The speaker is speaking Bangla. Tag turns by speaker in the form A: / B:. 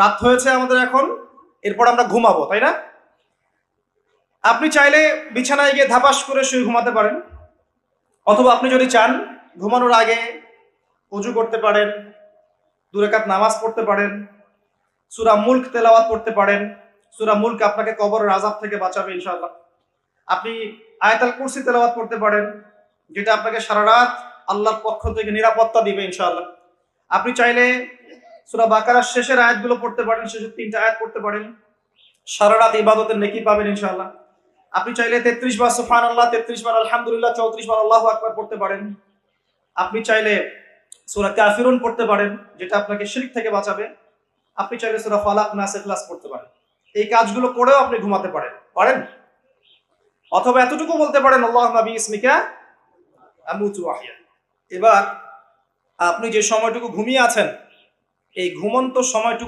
A: রাত হয়েছে আমাদের এখন, এরপর আমরা ঘুমাবো, তাই না? আপনি চাইলে বিছানায় গিয়ে ধাপাস করে শুয়ে ঘুমাতে পারেন, অথবা আপনি যদি চান ঘুমানোর আগে উজু করতে পারেন, 2 রাকাত নামাজ পড়তে পারেন, সূরা মুলক তেলাওয়াত করতে পারেন। সূরা মুলক আপনাকে কবরের আযাব থেকে বাঁচাবে ইনশাআল্লাহ। আপনি আয়াতুল কুরসি তেলাওয়াত করতে পারেন, যেটা আপনাকে সারা রাত আল্লাহর পক্ষ থেকে নিরাপত্তা দিবে ইনশাআল্লাহ। আপনি চাইলে সূরা বাকারার শেষের আয়াতগুলো পড়তে পারেন, শেষের 3টা আয়াত পড়তে পারেন, সারা রাত ইবাদতের নেকি পাবেন ইনশাআল্লাহ। আপনি চাইলে 33 বার সুবহানাল্লাহ, 33 বার আলহামদুলিল্লাহ, 34 বার আল্লাহু আকবার পড়তে পারেন। আপনি চাইলে সূরা কাফিরুন পড়তে পারেন, যেটা আপনাকে শিরক থেকে বাঁচাবে। আপনি চাইলে সূরা ফালাক, নাস, ইখলাস পড়তে পারেন। এই কাজগুলো করেও আপনি ঘুমাতে পারেন। অথবা এতটুকু বলতে পারেন আল্লাহুম্মা বিইসমিকা আমুতু ওয়া আহইয়া। এবার আপনি যে সময়টুকু ঘুমিয়ে আছেন, এই ঘুমন্ত সময়টুকু